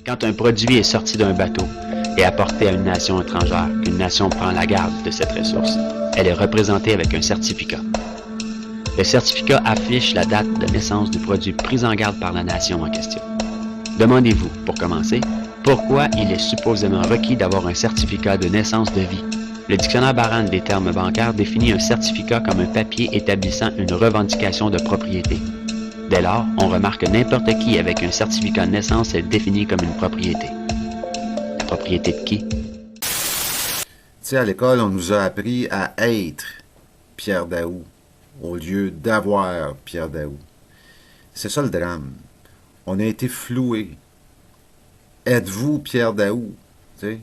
Quand un produit est sorti d'un bateau et apporté à une nation étrangère, une nation prend la garde de cette ressource. Elle est représentée avec un certificat. Le certificat affiche la date de naissance du produit pris en garde par la nation en question. Demandez-vous, pour commencer, pourquoi il est supposément requis d'avoir un certificat de naissance de vie. Le dictionnaire Barran des termes bancaires définit un certificat comme un papier établissant une revendication de propriété. Dès lors, on remarque que n'importe qui avec un certificat de naissance est défini comme une propriété. La propriété de qui? Tu sais, à l'école, on nous a appris à être Pierre Daou au lieu d'avoir Pierre Daou. C'est ça le drame. On a été floués. Êtes-vous Pierre Daou? Tu sais,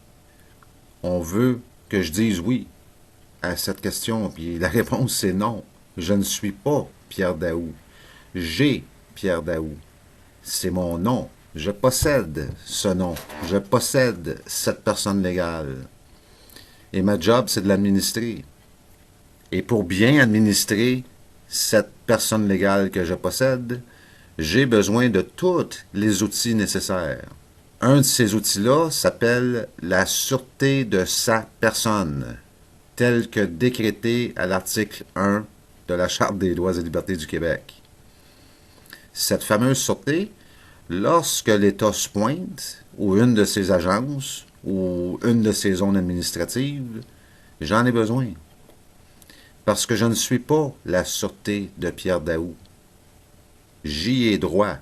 on veut que je dise oui à cette question, puis la réponse c'est non. Je ne suis pas Pierre Daou. J'ai Pierre Daou. C'est mon nom. Je possède ce nom. Je possède cette personne légale. Et ma job, c'est de l'administrer. Et pour bien administrer cette personne légale que je possède, j'ai besoin de tous les outils nécessaires. Un de ces outils-là s'appelle la sûreté de sa personne, tel que décrété à l'article 1 de la Charte des droits et libertés du Québec. Cette fameuse sûreté, lorsque l'État se pointe, ou une de ses agences, ou une de ses zones administratives, j'en ai besoin. Parce que je ne suis pas la sûreté de Pierre Daou. J'y ai droit.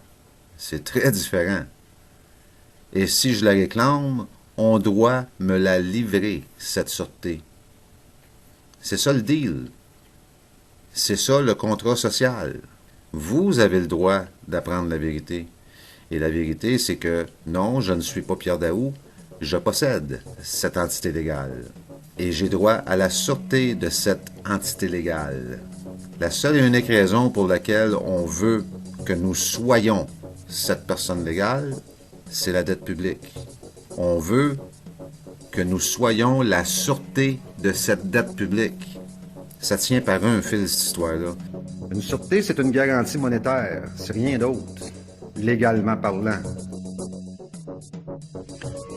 C'est très différent. Et si je la réclame, on doit me la livrer, cette sûreté. C'est ça le deal. C'est ça le contrat social. Vous avez le droit d'apprendre la vérité. Et la vérité, c'est que non, je ne suis pas Pierre Daou, je possède cette entité légale. Et j'ai droit à la sûreté de cette entité légale. La seule et unique raison pour laquelle on veut que nous soyons cette personne légale, c'est la dette publique. On veut que nous soyons la sûreté de cette dette publique. Ça tient par un fil, cette histoire-là. Une sûreté, c'est une garantie monétaire. C'est rien d'autre, légalement parlant.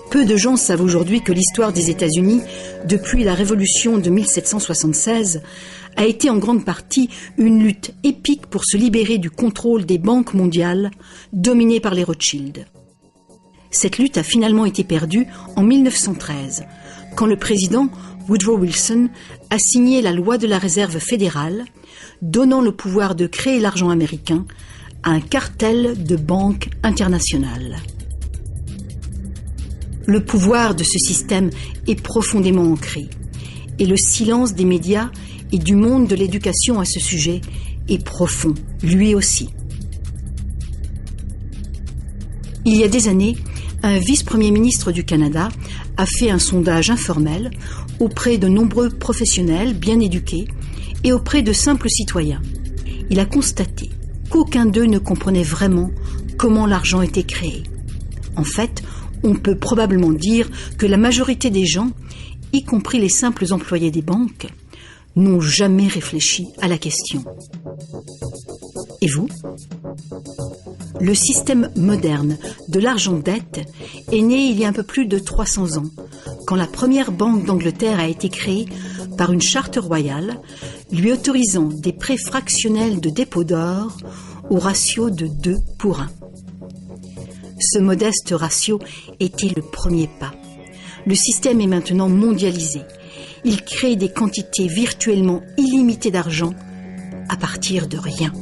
Peu de gens savent aujourd'hui que l'histoire des États-Unis, depuis la Révolution de 1776, a été en grande partie une lutte épique pour se libérer du contrôle des banques mondiales dominées par les Rothschild. Cette lutte a finalement été perdue en 1913, quand le président Woodrow Wilson a signé la loi de la réserve fédérale, donnant le pouvoir de créer l'argent américain à un cartel de banques internationales. Le pouvoir de ce système est profondément ancré, et le silence des médias et du monde de l'éducation à ce sujet est profond, lui aussi. Il y a des années, un vice-premier ministre du Canada a fait un sondage informel auprès de nombreux professionnels bien éduqués et auprès de simples citoyens. Il a constaté qu'aucun d'eux ne comprenait vraiment comment l'argent était créé. En fait, on peut probablement dire que la majorité des gens, y compris les simples employés des banques, n'ont jamais réfléchi à la question. Et vous? Le système moderne de l'argent-dette est né il y a un peu plus de 300 ans, quand la première banque d'Angleterre a été créée par une charte royale lui autorisant des prêts fractionnels de dépôt d'or au ratio de 2 pour 1. Ce modeste ratio était le premier pas. Le système est maintenant mondialisé. Il crée des quantités virtuellement illimitées d'argent à partir de rien.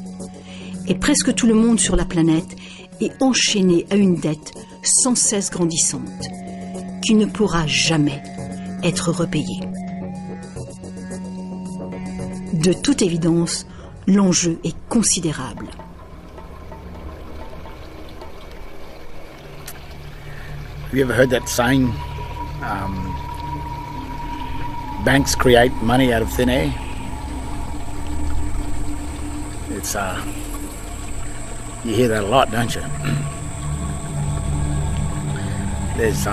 Et presque tout le monde sur la planète est enchaîné à une dette sans cesse grandissante, qui ne pourra jamais être repayée. De toute évidence, l'enjeu est considérable. Have you ever heard that saying, banks create money out of thin air? It's, you hear that a lot, don't you? There's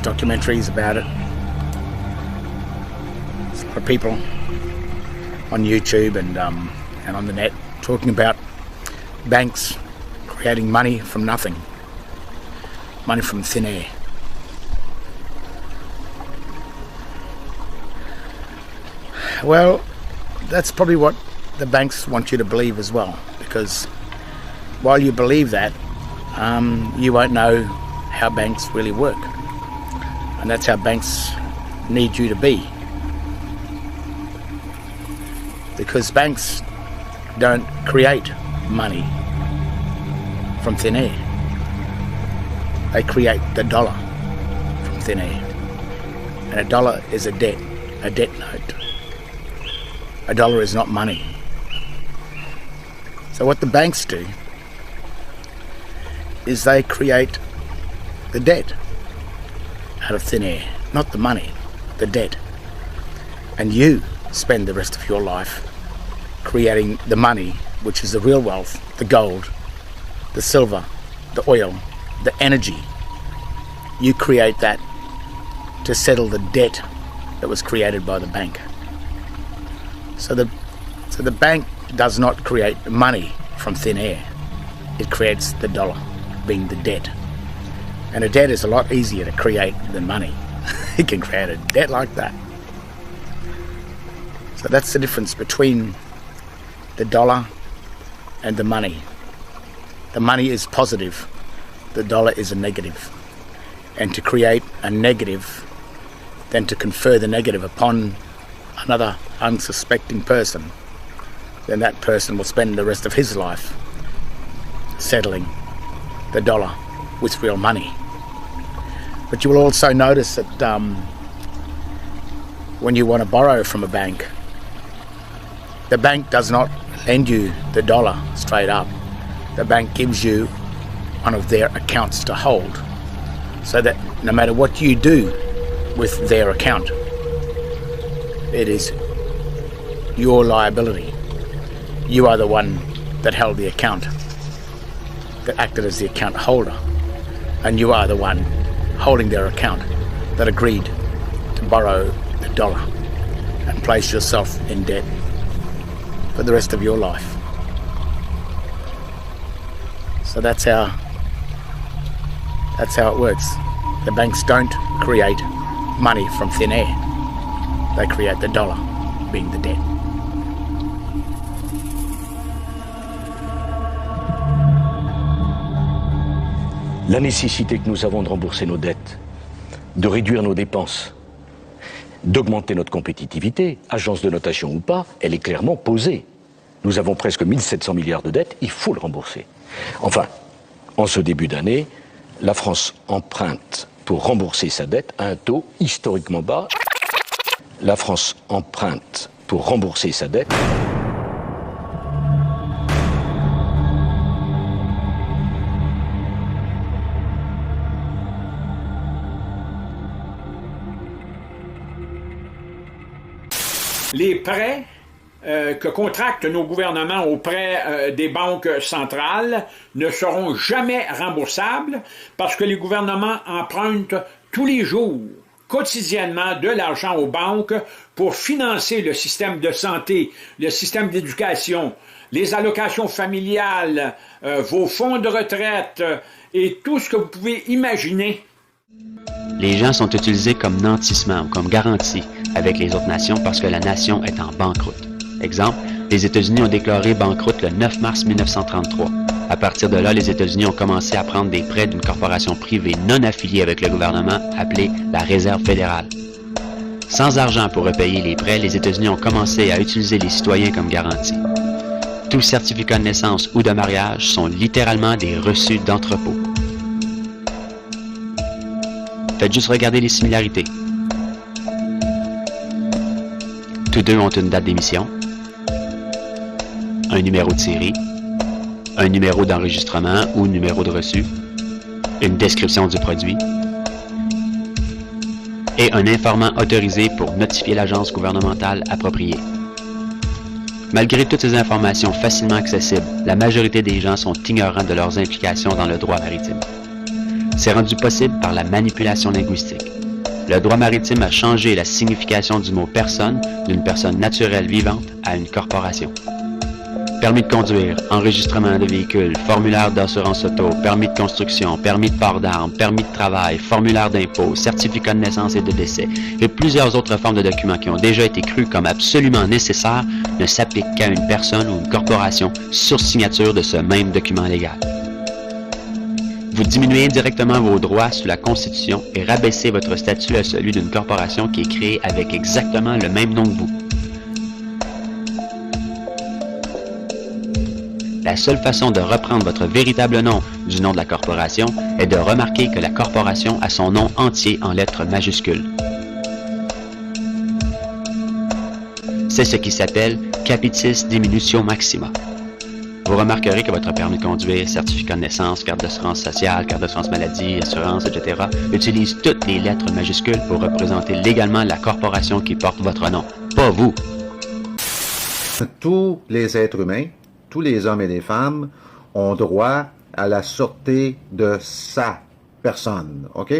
documentaries about it. There's a lot of people on YouTube and on the net talking about banks creating money from nothing. money from thin air. Well, that's probably what the banks want you to believe as well, because while you believe that, you won't know how banks really work. And that's how banks need you to be. Because banks don't create money from thin air. They create the dollar from thin air. And a dollar is a debt note. A dollar is not money. So what the banks do is they create the debt out of thin air, not the money, the debt. And you spend the rest of your life creating the money, which is the real wealth, the gold, the silver, the oil, the energy. You create that to settle the debt that was created by the bank. So the bank does not create money from thin air. It creates the dollar, being the debt. And a debt is a lot easier to create than money. It can create a debt like that. So that's the difference between the dollar and the money. The money is positive, the dollar is a negative. And to create a negative, then to confer the negative upon another unsuspecting person, then that person will spend the rest of his life settling the dollar with real money. But you will also notice that when you want to borrow from a bank, the bank does not lend you the dollar straight up. The bank gives you one of their accounts to hold, so that no matter what you do with their account, it is your liability. You are the one that held the account, that acted as the account holder, and you are the one holding their account that agreed to borrow the dollar and place yourself in debt for the rest of your life. So that's how it works. The banks don't create money from thin air. They create the dollar, being the debt. La nécessité que nous avons de rembourser nos dettes, de réduire nos dépenses, d'augmenter notre compétitivité, agence de notation ou pas, elle est clairement posée. Nous avons presque 1700 milliards de dettes, il faut le rembourser. Enfin, en ce début d'année, la France emprunte pour rembourser sa dette à un taux historiquement bas. La France emprunte pour rembourser sa dette. Les prêts que contractent nos gouvernements auprès des banques centrales ne seront jamais remboursables parce que les gouvernements empruntent tous les jours, quotidiennement, de l'argent aux banques pour financer le système de santé, le système d'éducation, les allocations familiales, vos fonds de retraite et tout ce que vous pouvez imaginer. Les gens sont utilisés comme nantissement ou comme garantie avec les autres nations parce que la nation est en banqueroute. Exemple, les États-Unis ont déclaré banqueroute le 9 mars 1933. À partir de là, les États-Unis ont commencé à prendre des prêts d'une corporation privée non affiliée avec le gouvernement appelée la Réserve fédérale. Sans argent pour repayer les prêts, les États-Unis ont commencé à utiliser les citoyens comme garantie. Tous certificats de naissance ou de mariage sont littéralement des reçus d'entrepôt. Faites juste regarder les similarités. Tous deux ont une date d'émission, un numéro de série, un numéro d'enregistrement ou numéro de reçu, une description du produit et un informant autorisé pour notifier l'agence gouvernementale appropriée. Malgré toutes ces informations facilement accessibles, la majorité des gens sont ignorants de leurs implications dans le droit maritime. C'est rendu possible par la manipulation linguistique. Le droit maritime a changé la signification du mot « personne » d'une personne naturelle vivante à une corporation. permis de conduire, enregistrement de véhicule, formulaire d'assurance auto, permis de construction, permis de port d'armes, permis de travail, formulaire d'impôt, certificat de naissance et de décès, et plusieurs autres formes de documents qui ont déjà été crus comme absolument nécessaires ne s'appliquent qu'à une personne ou une corporation sur signature de ce même document légal. Vous diminuez indirectement vos droits sous la Constitution et rabaissez votre statut à celui d'une corporation qui est créée avec exactement le même nom que vous. La seule façon de reprendre votre véritable nom du nom de la corporation est de remarquer que la corporation a son nom entier en lettres majuscules. C'est ce qui s'appelle Capitis Diminutio Maxima. Vous remarquerez que votre permis de conduire, certificat de naissance, carte d'assurance sociale, carte d'assurance maladie, assurance, etc. utilise toutes les lettres majuscules pour représenter légalement la corporation qui porte votre nom, pas vous. Tous les êtres humains, tous les hommes et les femmes, ont droit à la sûreté de sa personne, OK?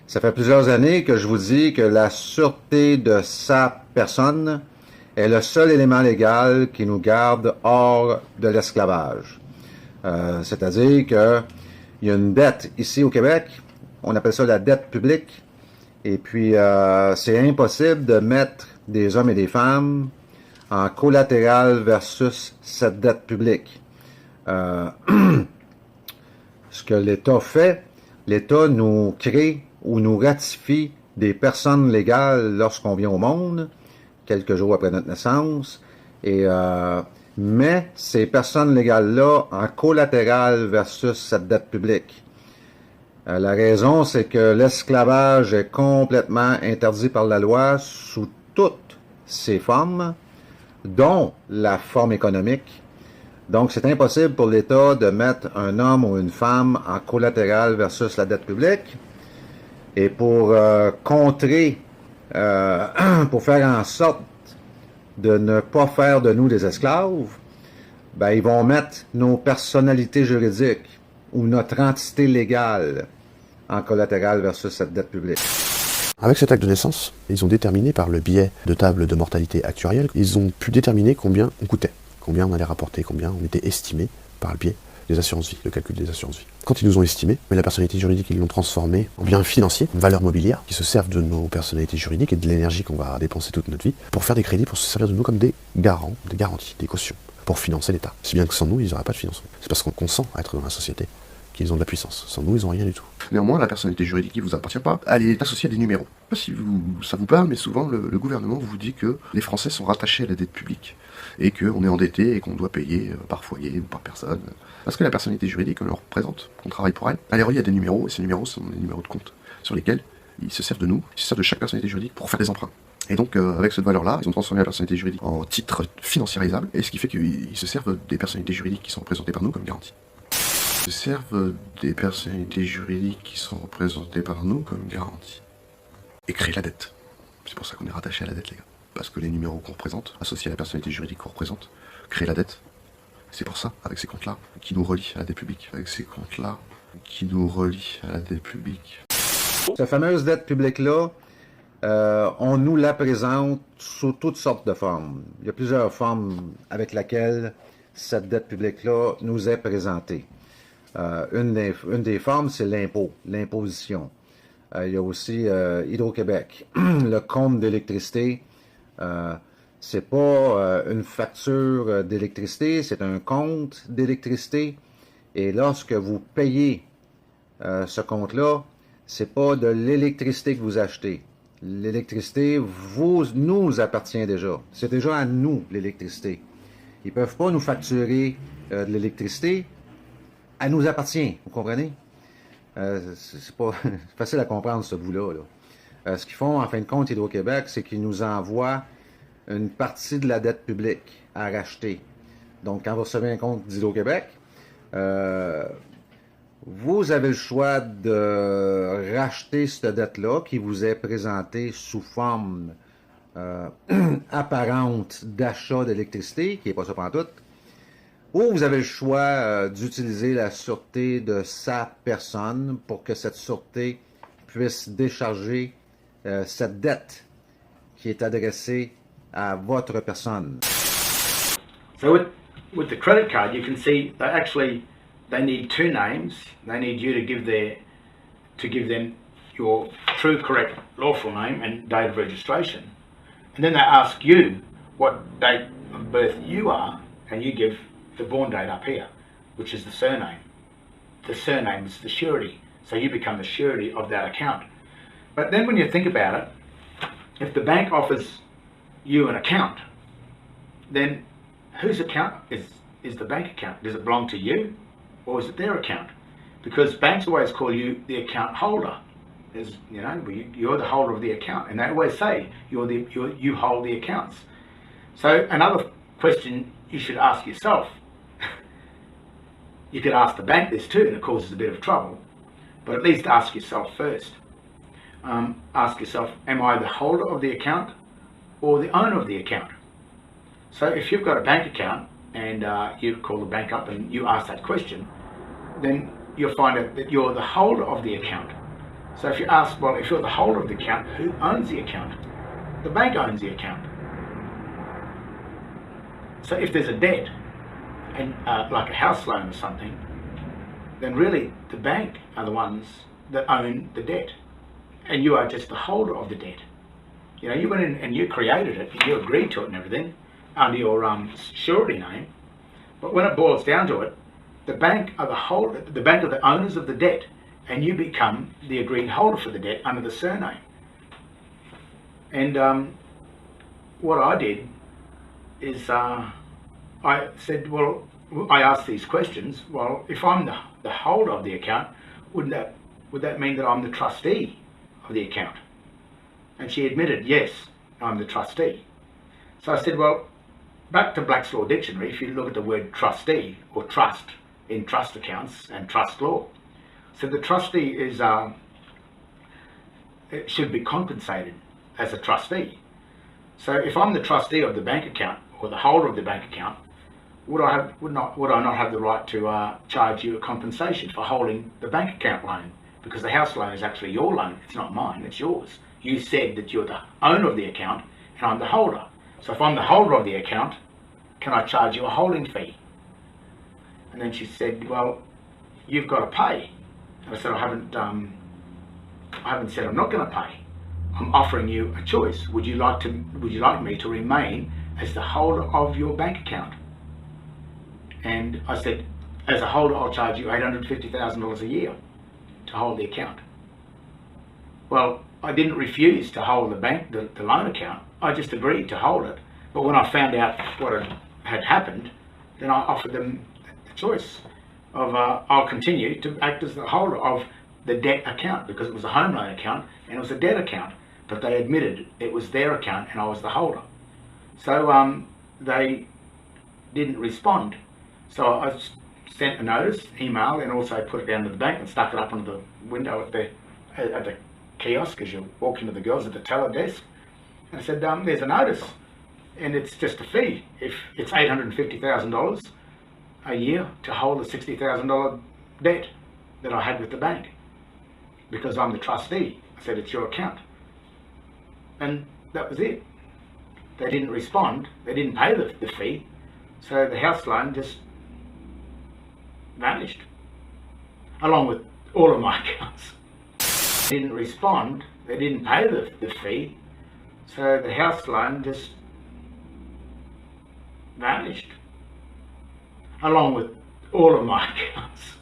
Ça fait plusieurs années que je vous dis que la sûreté de sa personne est le seul élément légal qui nous garde hors de l'esclavage. C'est-à-dire qu'il y a une dette ici au Québec, on appelle ça la dette publique, et puis c'est impossible de mettre des hommes et des femmes en collatéral versus cette dette publique. Ce que l'État fait, l'État nous crée ou nous ratifie des personnes légales lorsqu'on vient au monde, quelques jours après notre naissance, et met ces personnes légales-là en collatéral versus cette dette publique. La raison, c'est que l'esclavage est complètement interdit par la loi sous toutes ses formes, dont la forme économique. Donc, c'est impossible pour l'État de mettre un homme ou une femme en collatéral versus la dette publique. Et pour contrer, pour faire en sorte de ne pas faire de nous des esclaves, ben, ils vont mettre nos personnalités juridiques ou notre entité légale en collatéral versus cette dette publique. Avec cet acte de naissance, ils ont déterminé par le biais de tables de mortalité actuarielle, ils ont pu déterminer combien on coûtait, combien on allait rapporter, combien on était estimé par le biais des assurances-vie, le calcul des assurances-vie. Quand ils nous ont estimé, mais la personnalité juridique, ils l'ont transformé en bien financier, une valeur mobilière, qui se servent de nos personnalités juridiques et de l'énergie qu'on va dépenser toute notre vie, pour faire des crédits, pour se servir de nous comme des garants, des garanties, des cautions, pour financer l'État. Si bien que sans nous, ils n'auraient pas de financement. C'est parce qu'on consent à être dans la société qu'ils ont de la puissance. Sans nous, ils n'ont rien du tout. Néanmoins, la personnalité juridique qui ne vous appartient pas, elle est associée à des numéros. Je ne sais pas si ça vous parle, mais souvent le gouvernement vous dit que les Français sont rattachés à la dette publique et qu'on est endetté et qu'on doit payer par foyer ou par personne. Parce que la personnalité juridique, on leur représente, qu'on travaille pour elle, elle est reliée à des numéros, et ces numéros sont des numéros de compte sur lesquels ils se servent de nous, ils se servent de chaque personnalité juridique pour faire des emprunts. Et donc, avec cette valeur-là, ils ont transformé la personnalité juridique en titre financiarisable, et ce qui fait qu'ils se servent des personnalités juridiques qui sont représentées par nous comme garantie. Ils se servent des personnalités juridiques qui sont représentées par nous comme garantie. Et créent la dette. C'est pour ça qu'on est rattaché à la dette, les gars. Parce que les numéros qu'on représente, associés à la personnalité juridique qu'on représente, créent la dette. C'est pour ça, avec ces comptes-là, qui nous relient à la dette publique. Avec ces comptes-là, qui nous relient à la dette publique. Cette fameuse dette publique-là, on nous la présente sous toutes sortes de formes. Il y a plusieurs formes avec lesquelles cette dette publique-là nous est présentée. Une des formes, c'est l'impôt, l'imposition. Il y a aussi Hydro-Québec, le compte d'électricité. C'est pas une facture d'électricité, c'est un compte d'électricité. Et lorsque vous payez ce compte-là, c'est pas de l'électricité que vous achetez. L'électricité nous appartient déjà. C'est déjà à nous, l'électricité. Ils peuvent pas nous facturer de l'électricité. Elle nous appartient, vous comprenez? C'est pas facile à comprendre ce bout-là. Ce qu'ils font, en fin de compte, Hydro-Québec, c'est qu'ils nous envoient une partie de la dette publique à racheter. Donc, quand vous recevez un compte d'Hydro-Québec, vous avez le choix de racheter cette dette-là qui vous est présentée sous forme apparente d'achat d'électricité, qui n'est pas ça pantoute, ou vous avez le choix d'utiliser la sûreté de sa personne pour que cette sûreté puisse décharger cette dette qui est adressée à votre personne. Salut. with the credit card, you can see they need two names. They need you to give them your true, correct, lawful name and date of registration. And then they ask you what date of birth you are, and you give the born date up here, which is the surname. The surname is the surety, so you become the surety of that account. But then when you think about it, if the bank offers you an account, then whose account is the bank account? Does it belong to you, or is it their account? Because banks always call you the account holder. You're the holder of the account, and they always say you hold the accounts. So another question you should ask yourself, you could ask the bank this too, and it causes a bit of trouble, but at least ask yourself first. Ask yourself, am I the holder of the account or the owner of the account? So if you've got a bank account and you call the bank up and you ask that question, then you'll find out that you're the holder of the account. So if you ask, well, if you're the holder of the account, who owns the account? The bank owns the account. So if there's a debt, and like a house loan or something, then really the bank are the ones that own the debt, and you are just the holder of the debt. You went in and you created it, and you agreed to it and everything under your surety name. But when it boils down to it, the bank are the bank are the owners of the debt, and you become the agreed holder for the debt under the surname. And what I did is I said, well, I asked these questions. Well, if I'm the holder of the account, would that mean that I'm the trustee of the account? And she admitted, yes, I'm the trustee. So I said, well, back to Black's Law Dictionary, if you look at the word trustee or trust in trust accounts and trust law, so the trustee is it should be compensated as a trustee. So if I'm the trustee of the bank account or the holder of the bank account, would I not have the right to charge you a compensation for holding the bank account loan? Because the house loan is actually your loan, it's not mine, it's yours. You said that you're the owner of the account and I'm the holder. So if I'm the holder of the account, can I charge you a holding fee? And then she said, well, you've got to pay. And I said, I haven't said I'm not going to pay. I'm offering you a choice. Would you like me to remain as the holder of your bank account? And I said, as a holder, I'll charge you $850,000 a year to hold the account. Well, I didn't refuse to hold the loan account. I just agreed to hold it. But when I found out what had happened, then I offered them the choice of I'll continue to act as the holder of the debt account, because it was a home loan account and it was a debt account. But they admitted it was their account and I was the holder. So they didn't respond. So I sent a notice, email, and also put it down to the bank and stuck it up on the window at the kiosk as you walk into the girls at the teller desk. And I said, there's a notice, and it's just a fee. If it's $850,000 a year to hold a $60,000 debt that I had with the bank, because I'm the trustee. I said, it's your account. And that was it. They didn't respond. They didn't pay the fee. So the house loan just vanished, along with all of my accounts. They didn't respond. They didn't pay the fee. So the house loan just vanished, along with all of my accounts.